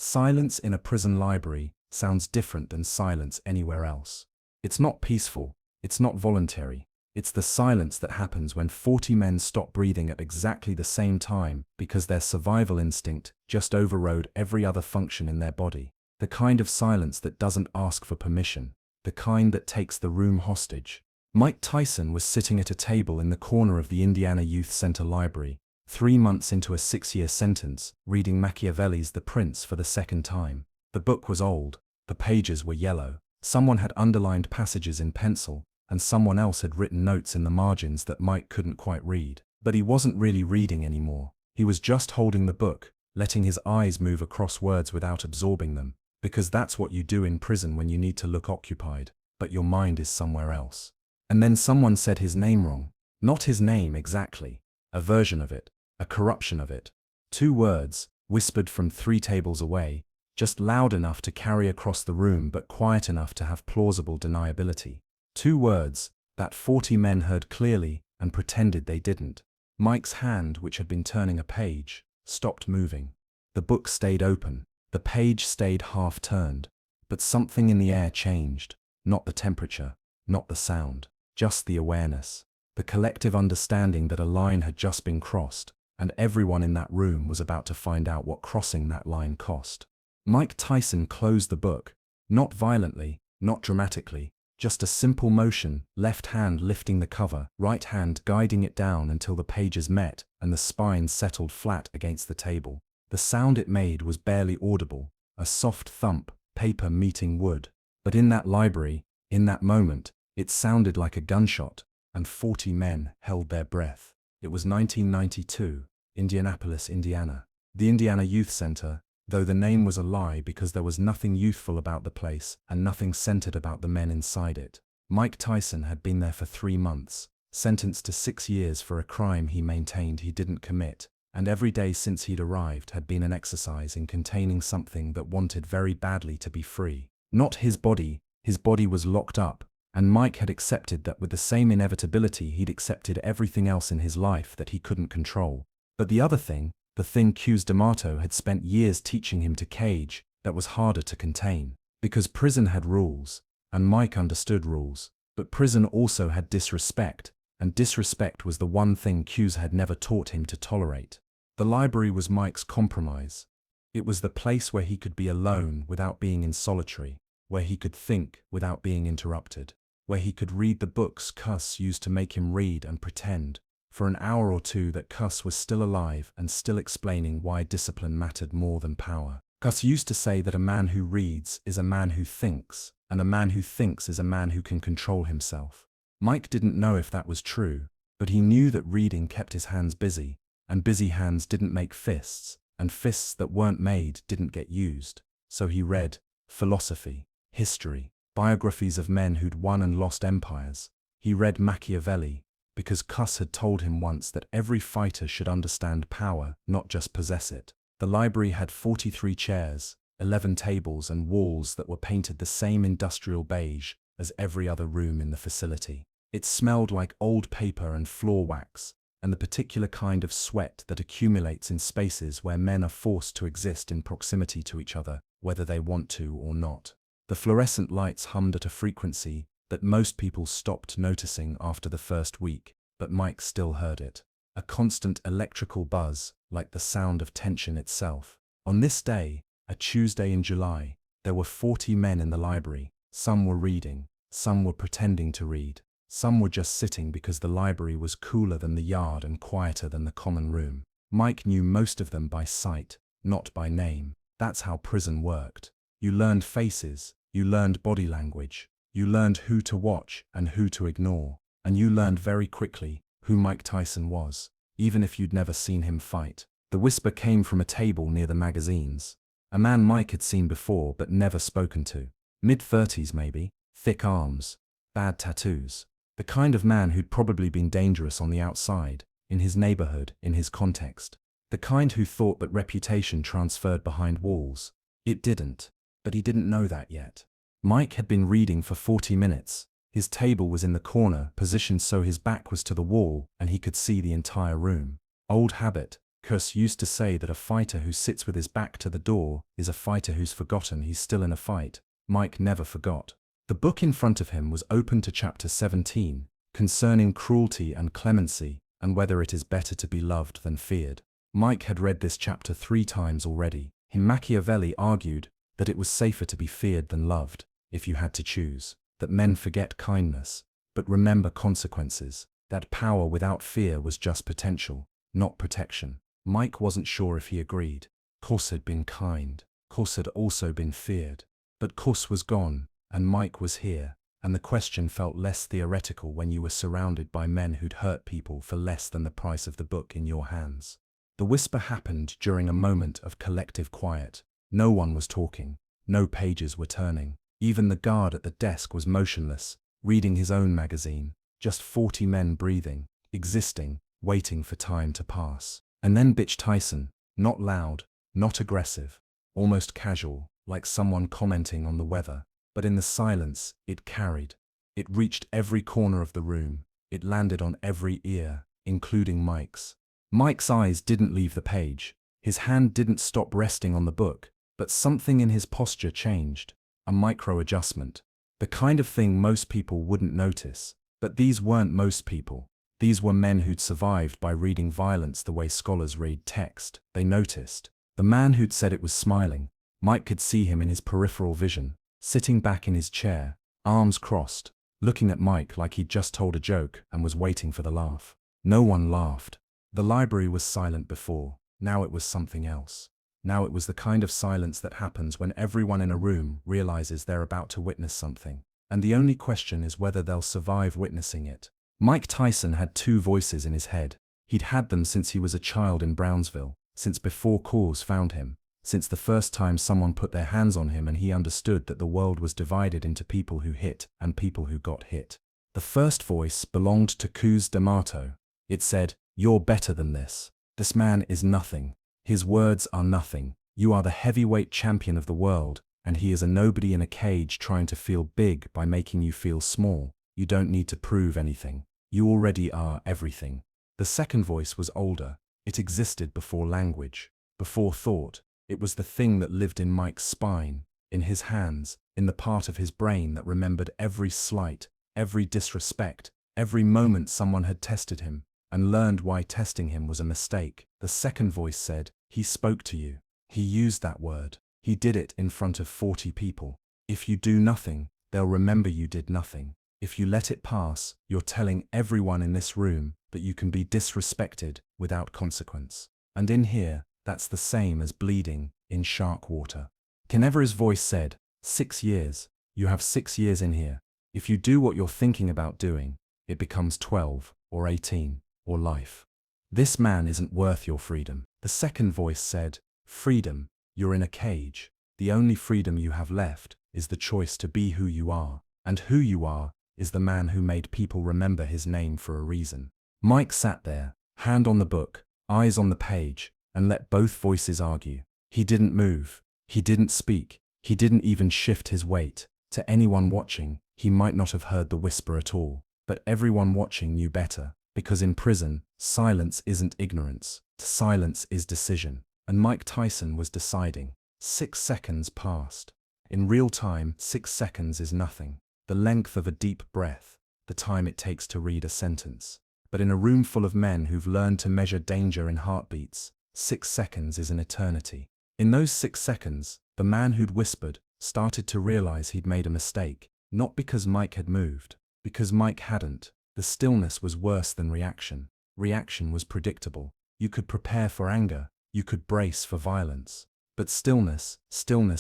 Silence in a prison library sounds different than silence anywhere else. It's not peaceful, it's not voluntary. It's the silence that happens when 40 men stop breathing at exactly the same time because their survival instinct just overrode every other function in their body. The kind of silence that doesn't ask for permission, the kind that takes the room hostage. Mike Tyson was sitting at a table in the corner of the Indiana Youth Center Library, 3 months into a 6-year sentence, reading Machiavelli's The Prince for the second time. The book was old, the pages were yellow, someone had underlined passages in pencil, and someone else had written notes in the margins that Mike couldn't quite read. But he wasn't really reading anymore. He was just holding the book, letting his eyes move across words without absorbing them, because that's what you do in prison when you need to look occupied, but your mind is somewhere else. And then someone said his name wrong. Not his name exactly, a version of it, a corruption of it. 2 words, whispered from 3 tables away, just loud enough to carry across the room but quiet enough to have plausible deniability. 2 words that 40 men heard clearly and pretended they didn't. Mike's hand, which had been turning a page, stopped moving. The book stayed open. The page stayed half-turned. But something in the air changed. Not the temperature, not the sound, just the awareness. The collective understanding that a line had just been crossed, and everyone in that room was about to find out what crossing that line cost. Mike Tyson closed the book, not violently, not dramatically, just a simple motion, left hand lifting the cover, right hand guiding it down until the pages met and the spine settled flat against the table. The sound it made was barely audible, a soft thump, paper meeting wood. But in that library, in that moment, it sounded like a gunshot, and 40 men held their breath. It was 1992, Indianapolis, Indiana. The Indiana Youth Center, though the name was a lie because there was nothing youthful about the place and nothing centered about the men inside it. Mike Tyson had been there for 3 months, sentenced to 6 years for a crime he maintained he didn't commit, and every day since he'd arrived had been an exercise in containing something that wanted very badly to be free. Not his body was locked up, and Mike had accepted that with the same inevitability he'd accepted everything else in his life that he couldn't control. But the other thing, the thing Cus D'Amato had spent years teaching him to cage, that was harder to contain. Because prison had rules, and Mike understood rules, but prison also had disrespect, and disrespect was the one thing Cus had never taught him to tolerate. The library was Mike's compromise. It was the place where he could be alone without being in solitary, where he could think without being interrupted, where he could read the books Cus used to make him read and pretend, for an hour or 2 that Cus was still alive and still explaining why discipline mattered more than power. Cus used to say that a man who reads is a man who thinks, and a man who thinks is a man who can control himself. Mike didn't know if that was true, but he knew that reading kept his hands busy, and busy hands didn't make fists, and fists that weren't made didn't get used. So he read philosophy, history, biographies of men who'd won and lost empires. He read Machiavelli, because Cus had told him once that every fighter should understand power, not just possess it. The library had 43 chairs, 11 tables and walls that were painted the same industrial beige as every other room in the facility. It smelled like old paper and floor wax, and the particular kind of sweat that accumulates in spaces where men are forced to exist in proximity to each other, whether they want to or not. The fluorescent lights hummed at a frequency that most people stopped noticing after the first week, but Mike still heard it. A constant electrical buzz, like the sound of tension itself. On this day, a Tuesday in July, there were 40 men in the library. Some were reading, some were pretending to read, some were just sitting because the library was cooler than the yard and quieter than the common room. Mike knew most of them by sight, not by name. That's how prison worked. You learned faces, you learned body language, you learned who to watch and who to ignore, and you learned very quickly who Mike Tyson was, even if you'd never seen him fight. The whisper came from a table near the magazines. A man Mike had seen before but never spoken to. Mid-30s maybe, thick arms, bad tattoos. The kind of man who'd probably been dangerous on the outside, in his neighborhood, in his context. The kind who thought that reputation transferred behind walls. It didn't, but he didn't know that yet. Mike had been reading for 40 minutes. His table was in the corner, positioned so his back was to the wall and he could see the entire room. Old habit, Kuss used to say that a fighter who sits with his back to the door is a fighter who's forgotten he's still in a fight. Mike never forgot. The book in front of him was open to chapter 17, concerning cruelty and clemency, and whether it is better to be loved than feared. Mike had read this chapter 3 times already. Machiavelli argued that it was safer to be feared than loved, if you had to choose, that men forget kindness, but remember consequences, that power without fear was just potential, not protection. Mike wasn't sure if he agreed. Kuss had been kind. Kuss had also been feared. But Kuss was gone, and Mike was here, and the question felt less theoretical when you were surrounded by men who'd hurt people for less than the price of the book in your hands. The whisper happened during a moment of collective quiet. No one was talking. No pages were turning. Even the guard at the desk was motionless, reading his own magazine. Just 40 men breathing, existing, waiting for time to pass. And then Mike Tyson, not loud, not aggressive, almost casual, like someone commenting on the weather. But in the silence, it carried. It reached every corner of the room. It landed on every ear, including Mike's. Mike's eyes didn't leave the page. His hand didn't stop resting on the book, but something in his posture changed. A micro-adjustment. The kind of thing most people wouldn't notice. But these weren't most people. These were men who'd survived by reading violence the way scholars read text. They noticed. The man who'd said it was smiling. Mike could see him in his peripheral vision, sitting back in his chair, arms crossed, looking at Mike like he'd just told a joke and was waiting for the laugh. No one laughed. The library was silent before. Now it was something else. Now it was the kind of silence that happens when everyone in a room realizes they're about to witness something. And the only question is whether they'll survive witnessing it. Mike Tyson had 2 voices in his head. He'd had them since he was a child in Brownsville, since before Cause found him, since the first time someone put their hands on him and he understood that the world was divided into people who hit and people who got hit. The first voice belonged to Cus D'Amato. It said, "You're better than this. This man is nothing. His words are nothing. You are the heavyweight champion of the world, and he is a nobody in a cage trying to feel big by making you feel small. You don't need to prove anything. You already are everything." The second voice was older. It existed before language, before thought. It was the thing that lived in Mike's spine, in his hands, in the part of his brain that remembered every slight, every disrespect, every moment someone had tested him, and learned why testing him was a mistake. The second voice said, "He spoke to you. He used that word. He did it in front of 40 people. If you do nothing, they'll remember you did nothing. If you let it pass, you're telling everyone in this room that you can be disrespected without consequence. And in here, that's the same as bleeding in shark water." Kenever's voice said, 6 years. You have 6 years in here. If you do what you're thinking about doing, it becomes 12, or 18, or life. This man isn't worth your freedom. The second voice said, "Freedom, you're in a cage. The only freedom you have left is the choice to be who you are, and who you are is the man who made people remember his name for a reason." Mike sat there, hand on the book, eyes on the page, and let both voices argue. He didn't move. He didn't speak. He didn't even shift his weight. To anyone watching, he might not have heard the whisper at all, but everyone watching knew better, because in prison, silence isn't ignorance. Silence is decision. And Mike Tyson was deciding. 6 seconds passed. In real time, 6 seconds is nothing. The length of a deep breath, the time it takes to read a sentence. But in a room full of men who've learned to measure danger in heartbeats, 6 seconds is an eternity. In those 6 seconds, the man who'd whispered started to realize he'd made a mistake, not because Mike had moved, because Mike hadn't. The stillness was worse than reaction. Reaction was predictable. You could prepare for anger, you could brace for violence. But stillness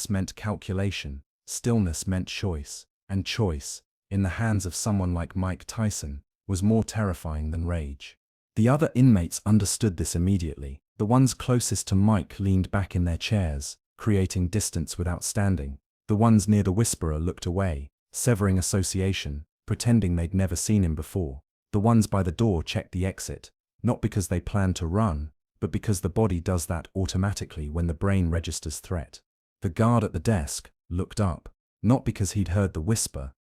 meant calculation, stillness meant choice, and choice, in the hands of someone like Mike Tyson, was more terrifying than rage. The other inmates understood this immediately. The ones closest to Mike leaned back in their chairs, creating distance without standing. The ones near the whisperer looked away, severing association, pretending they'd never seen him before. The ones by the door checked the exit, not because they planned to run, but because the body does that automatically when the brain registers threat. The guard at the desk looked up, not because he'd heard the whisper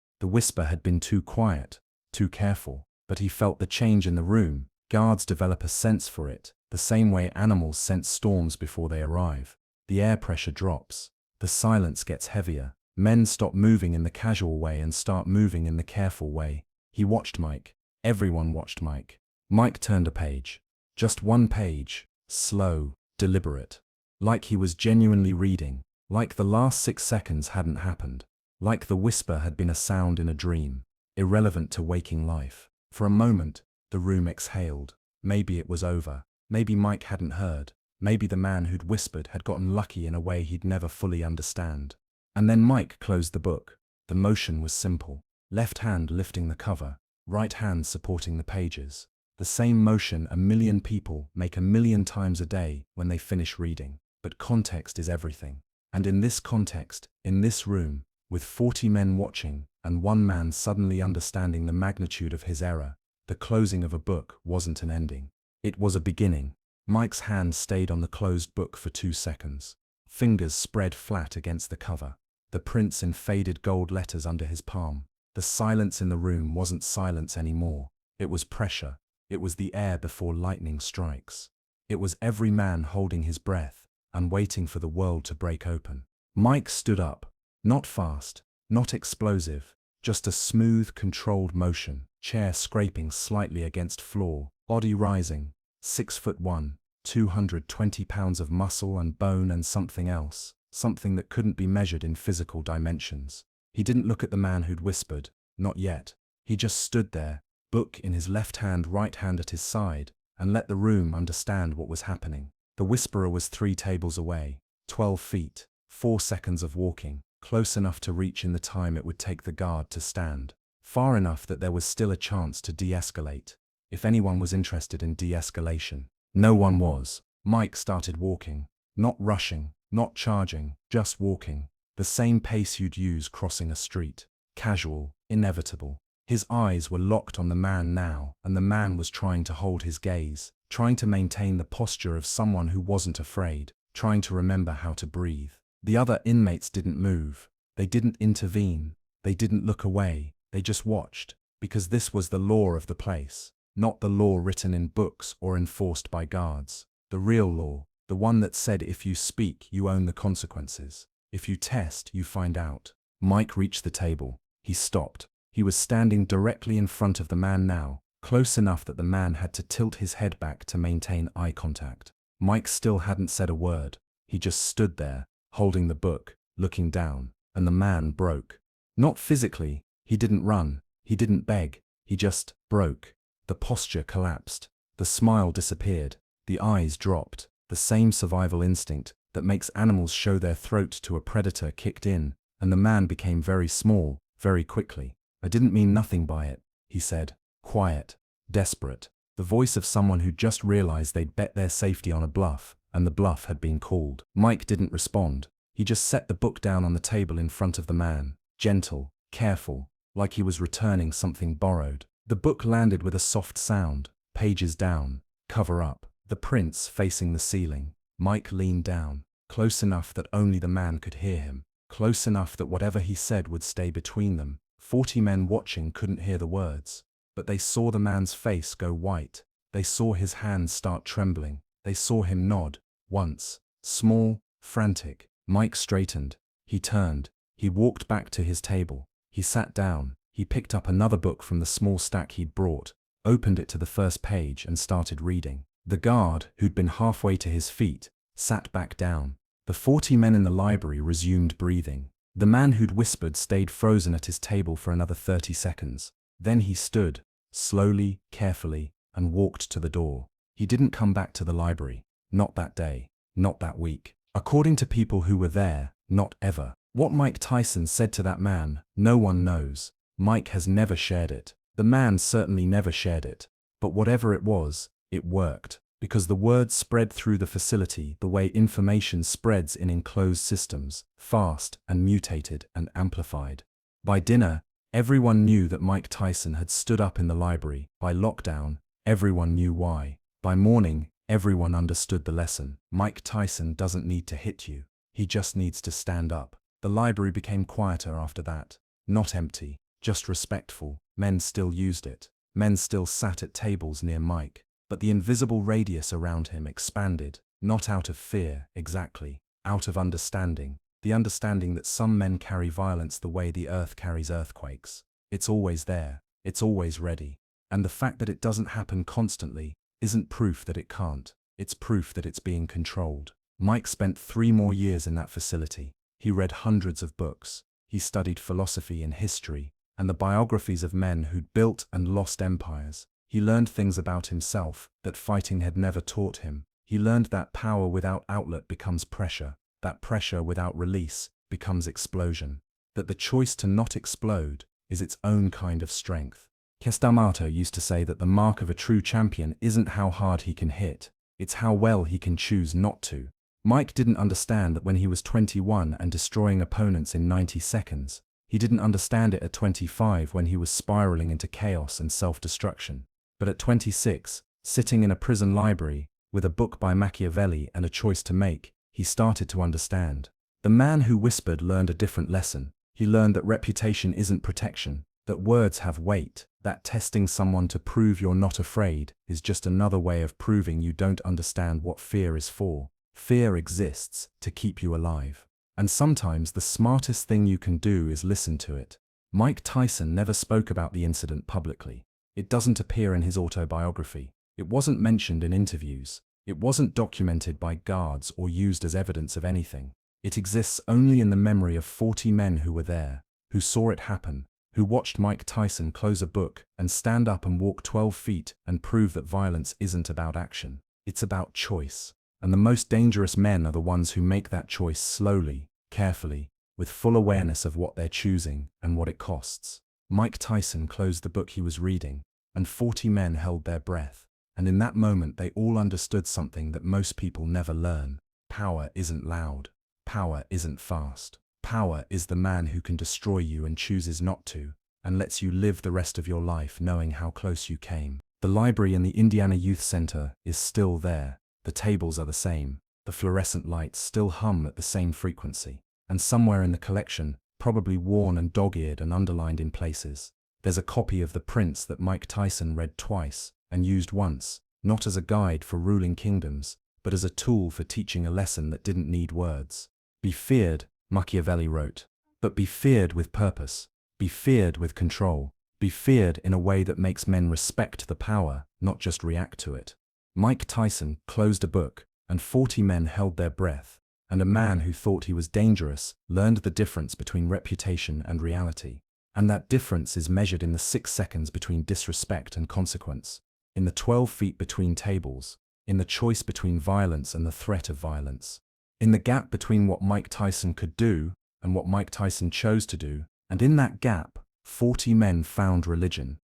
had been too quiet, too careful, but he felt the change in the room. Guards develop a sense for it. the same way animals sense storms before they arrive. The air pressure drops. The silence gets heavier. Men stop moving in the casual way and start moving in the careful way. He watched Mike. Everyone watched Mike. Mike turned a page. Just one page. Slow, deliberate. Like he was genuinely reading. Like the last 6 seconds hadn't happened. Like the whisper had been a sound in a dream, irrelevant to waking life. For a moment, the room exhaled. Maybe it was over. Maybe Mike hadn't heard. Maybe the man who'd whispered had gotten lucky in a way he'd never fully understand. And then Mike closed the book. The motion was simple. Left hand lifting the cover, right hand supporting the pages. The same motion a million people make a million times a day when they finish reading. But context is everything. And in this context, in this room, with 40 men watching, and one man suddenly understanding the magnitude of his error, the closing of a book wasn't an ending. It was a beginning. Mike's hand stayed on the closed book for 2 seconds. Fingers spread flat against the cover. The prints in faded gold letters under his palm. The silence in the room wasn't silence anymore. It was pressure. It was the air before lightning strikes. It was every man holding his breath and waiting for the world to break open. Mike stood up. Not fast, not explosive, just a smooth, controlled motion. Chair scraping slightly against floor, body rising. 6'1", 220 pounds of muscle and bone and something else. Something that couldn't be measured in physical dimensions. He didn't look at the man who'd whispered. Not yet. He just stood there, book in his left hand, right hand at his side, and let the room understand what was happening. The whisperer was 3 tables away, 12 feet, 4 seconds of walking, close enough to reach in the time it would take the guard to stand. Far enough that there was still a chance to de-escalate. If anyone was interested in de-escalation. No one was. Mike started walking. Not rushing. Not charging, just walking. The same pace you'd use crossing a street. Casual, inevitable. His eyes were locked on the man now, and the man was trying to hold his gaze, trying to maintain the posture of someone who wasn't afraid, trying to remember how to breathe. The other inmates didn't move. They didn't intervene. They didn't look away. They just watched, because this was the law of the place, not the law written in books or enforced by guards. The real law. The one that said if you speak, you own the consequences. If you test, you find out. Mike reached the table. He stopped. He was standing directly in front of the man now, close enough that the man had to tilt his head back to maintain eye contact. Mike still hadn't said a word. He just stood there, holding the book, looking down, and the man broke. Not physically. He didn't run. He didn't beg. He just broke. The posture collapsed. The smile disappeared. The eyes dropped. The same survival instinct that makes animals show their throat to a predator kicked in, and the man became very small, very quickly. I didn't mean nothing by it, he said, quiet, desperate, the voice of someone who just realized they'd bet their safety on a bluff, and the bluff had been called. Mike didn't respond. He just set the book down on the table in front of the man, gentle, careful, like he was returning something borrowed. The book landed with a soft sound, pages down, cover up. The prints facing the ceiling. Mike leaned down, close enough that only the man could hear him, close enough that whatever he said would stay between them. 40 men watching couldn't hear the words, but they saw the man's face go white. They saw his hands start trembling. They saw him nod, once, small, frantic. Mike straightened. He turned. He walked back to his table. He sat down. He picked up another book from the small stack he'd brought, opened it to the first page and started reading. The guard, who'd been halfway to his feet, sat back down. The 40 men in the library resumed breathing. The man who'd whispered stayed frozen at his table for another 30 seconds. Then he stood, slowly, carefully, and walked to the door. He didn't come back to the library. Not that day. Not that week. According to people who were there, not ever. What Mike Tyson said to that man, no one knows. Mike has never shared it. The man certainly never shared it. But whatever it was, it worked, because the word spread through the facility the way information spreads in enclosed systems, fast and mutated and amplified. By dinner, everyone knew that Mike Tyson had stood up in the library. By lockdown, everyone knew why. By morning, everyone understood the lesson. Mike Tyson doesn't need to hit you. He just needs to stand up. The library became quieter after that. Not empty, just respectful. Men still used it. Men still sat at tables near Mike. But the invisible radius around him expanded, not out of fear, exactly, out of understanding. The understanding that some men carry violence the way the earth carries earthquakes. It's always there, it's always ready. And the fact that it doesn't happen constantly isn't proof that it can't. It's proof that it's being controlled. Mike spent 3 more years in that facility. He read hundreds of books. He studied philosophy and history, and the biographies of men who'd built and lost empires. He learned things about himself that fighting had never taught him. He learned that power without outlet becomes pressure, that pressure without release becomes explosion, that the choice to not explode is its own kind of strength. D'Amato used to say that the mark of a true champion isn't how hard he can hit, it's how well he can choose not to. Mike didn't understand that when he was 21 and destroying opponents in 90 seconds. He didn't understand it at 25 when he was spiraling into chaos and self-destruction. But at 26, sitting in a prison library, with a book by Machiavelli and a choice to make, he started to understand. The man who whispered learned a different lesson. He learned that reputation isn't protection, that words have weight, that testing someone to prove you're not afraid is just another way of proving you don't understand what fear is for. Fear exists to keep you alive. And sometimes the smartest thing you can do is listen to it. Mike Tyson never spoke about the incident publicly. It doesn't appear in his autobiography. It wasn't mentioned in interviews. It wasn't documented by guards or used as evidence of anything. It exists only in the memory of 40 men who were there, who saw it happen, who watched Mike Tyson close a book and stand up and walk 12 feet and prove that violence isn't about action. It's about choice. And the most dangerous men are the ones who make that choice slowly, carefully, with full awareness of what they're choosing and what it costs. Mike Tyson closed the book he was reading, and 40 men held their breath. And in that moment they all understood something that most people never learn. Power isn't loud. Power isn't fast. Power is the man who can destroy you and chooses not to, and lets you live the rest of your life knowing how close you came. The library in the Indiana Youth Center is still there. The tables are the same. The fluorescent lights still hum at the same frequency. And somewhere in the collection, probably worn and dog-eared and underlined in places, there's a copy of The Prince that Mike Tyson read twice and used once, not as a guide for ruling kingdoms, but as a tool for teaching a lesson that didn't need words. Be feared, Machiavelli wrote, but be feared with purpose. Be feared with control. Be feared in a way that makes men respect the power, not just react to it. Mike Tyson closed a book, and 40 men held their breath, and a man who thought he was dangerous learned the difference between reputation and reality. And that difference is measured in the 6 seconds between disrespect and consequence, in the 12 feet between tables, in the choice between violence and the threat of violence, in the gap between what Mike Tyson could do and what Mike Tyson chose to do, and in that gap, 40 men found religion.